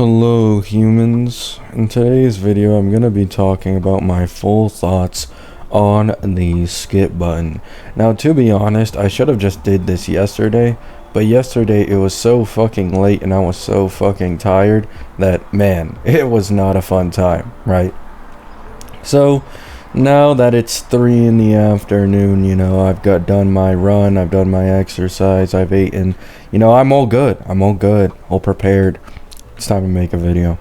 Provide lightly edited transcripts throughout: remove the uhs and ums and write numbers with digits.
Hello humans, in today's video I'm going to be talking about my full thoughts on the skip button. Now to be honest, I should have just did this yesterday, but yesterday it was so fucking late and I was so fucking tired that, man, it was not a fun time, right? So now that it's 3 in the afternoon, I've got done my run, I've done my exercise, I've eaten, I'm all good, all prepared. It's time to make a video.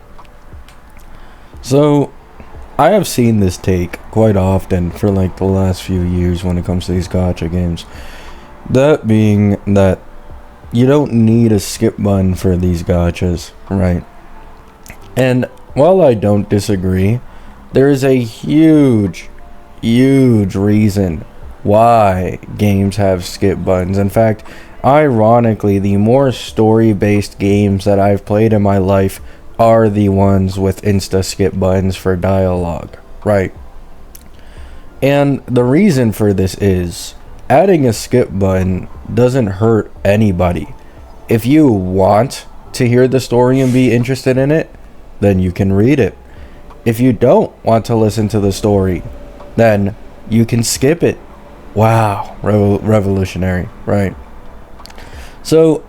So I have seen this take quite often for like the last few years when it comes to these gacha games. That being that you don't need a skip button for these gachas, right? And while I don't disagree, there is a huge reason why games have skip buttons. In fact, ironically, the more story-based games that I've played in my life are the ones with insta-skip buttons for dialogue, right? And the reason for this is, adding a skip button doesn't hurt anybody. If you want to hear the story and be interested in it, then you can read it. If you don't want to listen to the story, then you can skip it. Wow, revolutionary, right? So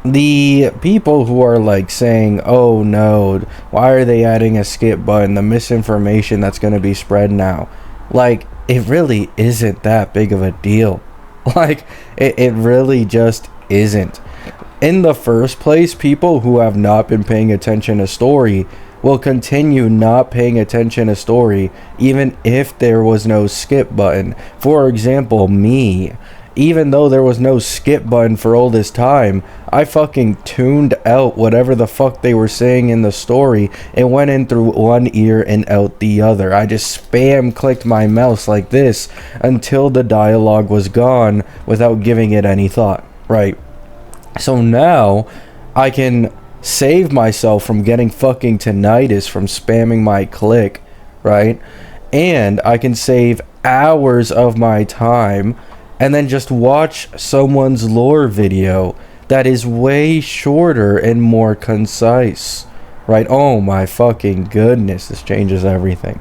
the people who are like saying, oh no, why are they adding a skip button, the misinformation that's going to be spread now, like, it really isn't that big of a deal. Like, it really just isn't. In the first place, people who have not been paying attention to story will continue not paying attention to story even if there was no skip button. For example, me. Even though there was no skip button for all this time, I fucking tuned out whatever the fuck they were saying in the story and went in through one ear and out the other. I just spam clicked my mouse like this until the dialogue was gone without giving it any thought, right? So now I can save myself from getting fucking tinnitus from spamming my click, right? And I can save hours of my time and then just watch someone's lore video that is way shorter and more concise, right? Oh my fucking goodness, this changes everything.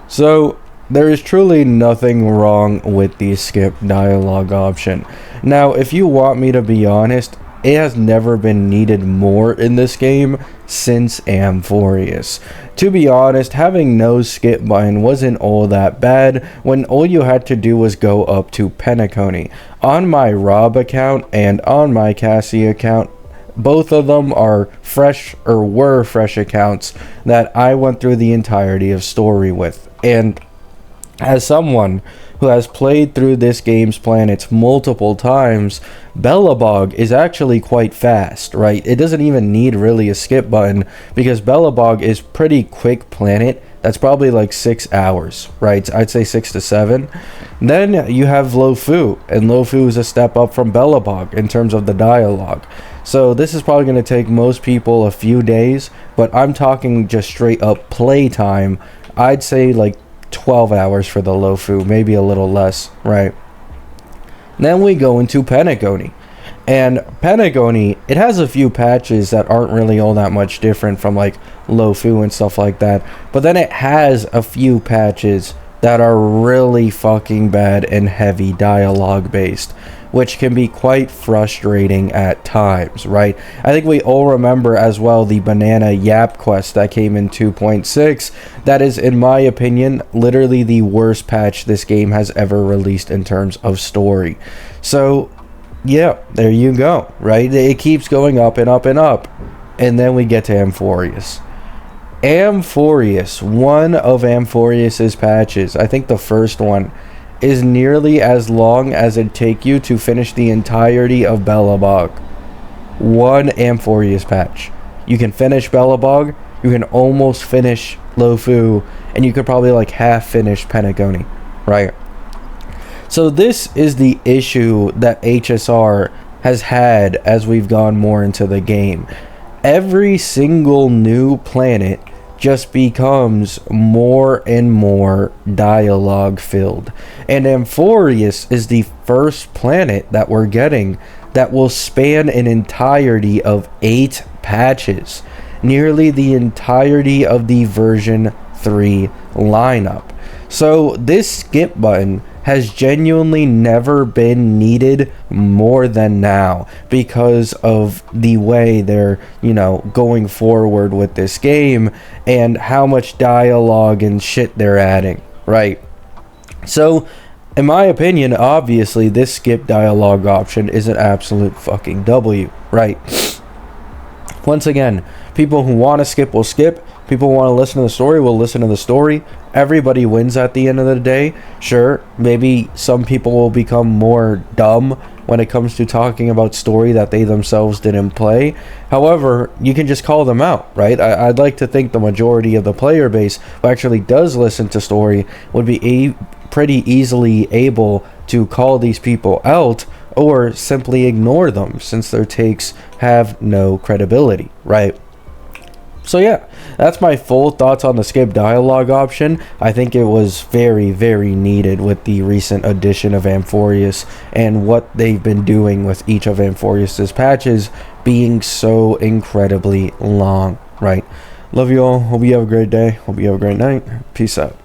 So there is truly nothing wrong with the skip dialogue option. Now, if you want me to be honest, it has never been needed more in this game since Amphorius. To be honest, having no skip button wasn't all that bad when all you had to do was go up to Penacony. On my Rob account and on my Cassie account, both of them are fresh, or were fresh accounts that I went through the entirety of story with. And as someone who has played through this game's planets multiple times, Belobog is actually quite fast, right? It doesn't even need really a skip button because Belobog is pretty quick planet. That's probably like 6 hours, right? I'd say 6 to 7. Then you have Lofu, and Lofu is a step up from Belobog in terms of the dialogue. So this is probably going to take most people a few days, but I'm talking just straight up playtime. I'd say like 12 hours for the Lofu, maybe a little less, right? Then we go into Penacony. And Penacony, it has a few patches that aren't really all that much different from like Lofu and stuff like that. But then it has a few patches that are really fucking bad and heavy dialogue based, which can be quite frustrating at times, right? I think we all remember as well the Banana Yap quest that came in 2.6. That is, in my opinion, literally the worst patch this game has ever released in terms of story. So, yeah, there you go, right? It keeps going up and up and up. And then we get to Amphorius. Amphorius, one of Amphorius's patches, I think the first one, is nearly as long as it'd take you to finish the entirety of Belobog. One Amphorius patch. You can finish Belobog, you can almost finish Lofu, and you could probably like half finish Penacony, right? So this is the issue that HSR has had as we've gone more into the game. Every single new planet just becomes more and more dialogue filled. And Amphorius is the first planet that we're getting that will span an entirety of 8 patches. nearly the entirety of the version 3 lineup. So this skip button has genuinely never been needed more than now because of the way they're, going forward with this game and how much dialogue and shit they're adding, right? So, in my opinion, obviously, this skip dialogue option is an absolute fucking W, right? Once again, people who want to skip will skip. People who want to listen to the story will listen to the story. Everybody wins at the end of the day. Sure, maybe some people will become more dumb when it comes to talking about story that they themselves didn't play. However, you can just call them out, right? I'd like to think the majority of the player base who actually does listen to story would be pretty easily able to call these people out or simply ignore them since their takes have no credibility, right? So yeah, that's my full thoughts on the skip dialogue option. I think it was very, very needed with the recent addition of Amphorius and what they've been doing with each of Amphorius's patches being so incredibly long, right? Love you all. Hope you have a great day. Hope you have a great night. Peace out.